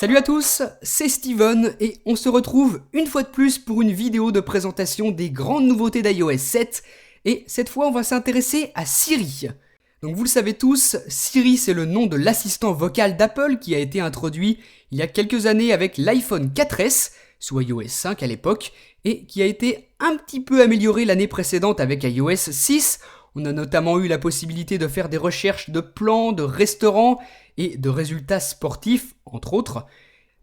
Salut à tous, c'est Steven et on se retrouve une fois de plus pour une vidéo de présentation des grandes nouveautés d'iOS 7 et cette fois on va s'intéresser à Siri. Donc vous le savez tous, Siri c'est le nom de l'assistant vocal d'Apple qui a été introduit il y a quelques années avec l'iPhone 4S, sous iOS 5 à l'époque, et qui a été un petit peu amélioré l'année précédente avec iOS 6. On a notamment eu la possibilité de faire des recherches de plans, de restaurants et de résultats sportifs, entre autres.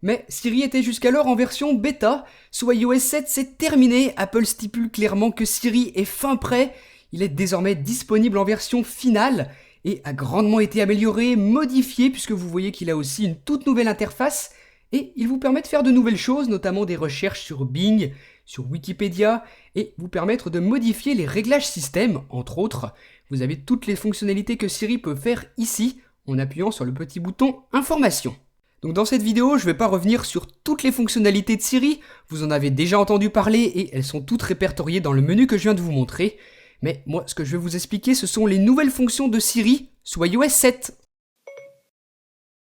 Mais Siri était jusqu'alors en version bêta. Sous iOS 7, c'est terminé. Apple stipule clairement que Siri est fin prêt. Il est désormais disponible en version finale et a grandement été amélioré, modifié, puisque vous voyez qu'il a aussi une toute nouvelle interface. Et il vous permet de faire de nouvelles choses, notamment des recherches sur Bing, sur Wikipédia, et vous permettre de modifier les réglages système, entre autres. Vous avez toutes les fonctionnalités que Siri peut faire ici, en appuyant sur le petit bouton Information. Donc dans cette vidéo, je ne vais pas revenir sur toutes les fonctionnalités de Siri, vous en avez déjà entendu parler et elles sont toutes répertoriées dans le menu que je viens de vous montrer. Mais moi, ce que je vais vous expliquer, ce sont les nouvelles fonctions de Siri sous iOS 7.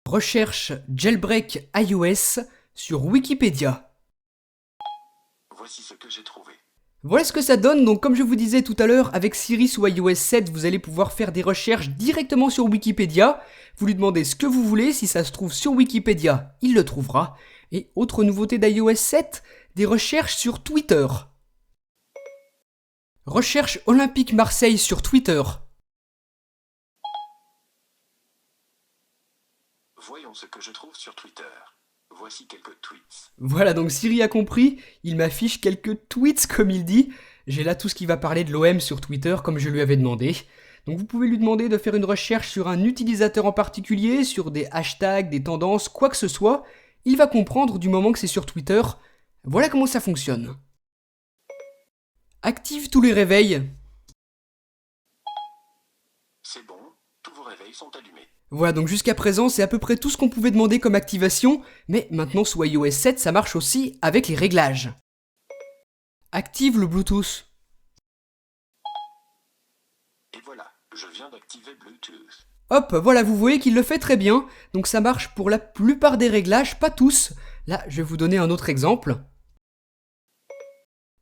Recherche Jailbreak iOS sur Wikipédia. Voici ce que j'ai trouvé. Voilà ce que ça donne, donc comme je vous disais tout à l'heure, avec Siri sous iOS 7, vous allez pouvoir faire des recherches directement sur Wikipédia. Vous lui demandez ce que vous voulez, si ça se trouve sur Wikipédia, il le trouvera. Et autre nouveauté d'iOS 7, des recherches sur Twitter. Recherche Olympique Marseille sur Twitter. Voyons ce que je trouve sur Twitter. Voici quelques tweets. Voilà, donc Siri a compris, il m'affiche quelques tweets comme il dit. J'ai là tout ce qui va parler de l'OM sur Twitter comme je lui avais demandé. Donc vous pouvez lui demander de faire une recherche sur un utilisateur en particulier, sur des hashtags, des tendances, quoi que ce soit. Il va comprendre du moment que c'est sur Twitter. Voilà comment ça fonctionne. Active tous les réveils. C'est bon, tous vos réveils sont allumés. Voilà, donc jusqu'à présent, c'est à peu près tout ce qu'on pouvait demander comme activation, mais maintenant sous iOS 7, ça marche aussi avec les réglages. Active le Bluetooth. Et voilà, je viens d'activer Bluetooth. Hop, voilà, vous voyez qu'il le fait très bien, donc ça marche pour la plupart des réglages, pas tous. Là, je vais vous donner un autre exemple.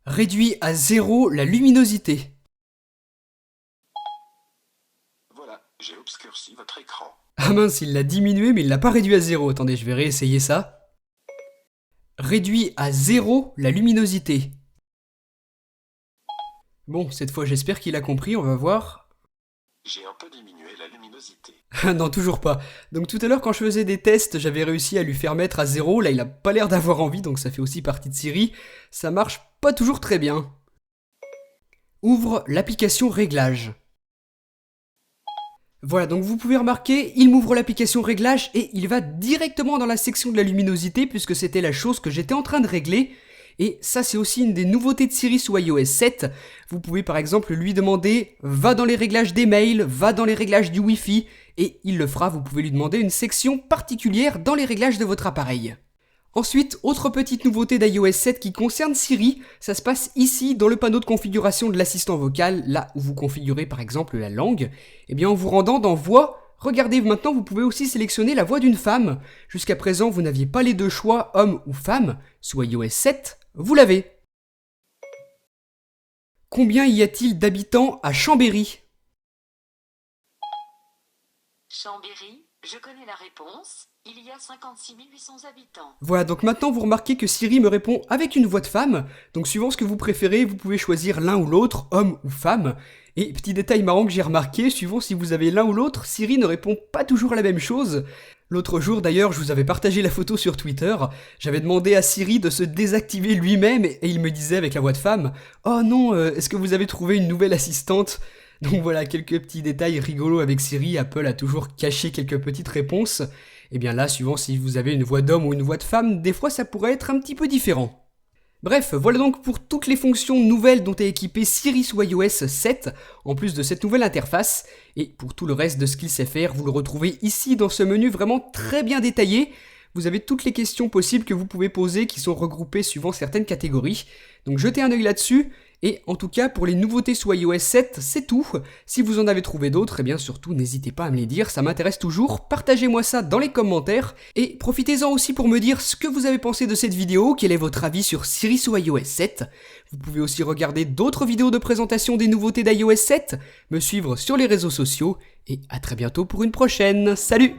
Réduit à 0 la luminosité. Voilà, j'ai obscurci votre écran. Ah mince, il l'a diminué mais il l'a pas réduit à 0. Attendez, je vais réessayer ça. Réduit à 0 la luminosité. Bon, cette fois j'espère qu'il a compris, on va voir. J'ai un peu diminué la luminosité. Ah non, toujours pas. Donc tout à l'heure quand je faisais des tests, j'avais réussi à lui faire mettre à 0. Là, il a pas l'air d'avoir envie, donc ça fait aussi partie de Siri. Ça marche pas toujours très bien. Ouvre l'application Réglages. Voilà, donc vous pouvez remarquer, il m'ouvre l'application Réglages et il va directement dans la section de la luminosité puisque c'était la chose que j'étais en train de régler. Et ça, c'est aussi une des nouveautés de Siri sous iOS 7. Vous pouvez par exemple lui demander « Va dans les réglages des mails, va dans les réglages du Wi-Fi » et il le fera, vous pouvez lui demander une section particulière dans les réglages de votre appareil. Ensuite, autre petite nouveauté d'iOS 7 qui concerne Siri, ça se passe ici dans le panneau de configuration de l'assistant vocal, là où vous configurez par exemple la langue. Eh bien en vous rendant dans Voix, regardez maintenant vous pouvez aussi sélectionner la voix d'une femme. Jusqu'à présent vous n'aviez pas les deux choix, homme ou femme, sous iOS 7, vous l'avez. Combien y a-t-il d'habitants à Chambéry ? Chambéry, je connais la réponse. Il y a 56 800 habitants. Voilà, donc maintenant vous remarquez que Siri me répond avec une voix de femme. Donc suivant ce que vous préférez, vous pouvez choisir l'un ou l'autre, homme ou femme. Et petit détail marrant que j'ai remarqué, suivant si vous avez l'un ou l'autre, Siri ne répond pas toujours la même chose. L'autre jour d'ailleurs, je vous avais partagé la photo sur Twitter. J'avais demandé à Siri de se désactiver lui-même et il me disait avec la voix de femme « Oh non, est-ce que vous avez trouvé une nouvelle assistante ?» Donc voilà, quelques petits détails rigolos avec Siri, Apple a toujours caché quelques petites réponses. Et bien là, suivant si vous avez une voix d'homme ou une voix de femme, des fois ça pourrait être un petit peu différent. Bref, voilà donc pour toutes les fonctions nouvelles dont est équipée Siri sous iOS 7, en plus de cette nouvelle interface. Et pour tout le reste de ce qu'il sait faire, vous le retrouvez ici dans ce menu vraiment très bien détaillé. Vous avez toutes les questions possibles que vous pouvez poser qui sont regroupées suivant certaines catégories. Donc jetez un œil là-dessus. Et en tout cas, pour les nouveautés sous iOS 7, c'est tout. Si vous en avez trouvé d'autres, eh bien surtout n'hésitez pas à me les dire, ça m'intéresse toujours. Partagez-moi ça dans les commentaires et profitez-en aussi pour me dire ce que vous avez pensé de cette vidéo, quel est votre avis sur Siri sous iOS 7. Vous pouvez aussi regarder d'autres vidéos de présentation des nouveautés d'iOS 7, me suivre sur les réseaux sociaux et à très bientôt pour une prochaine. Salut!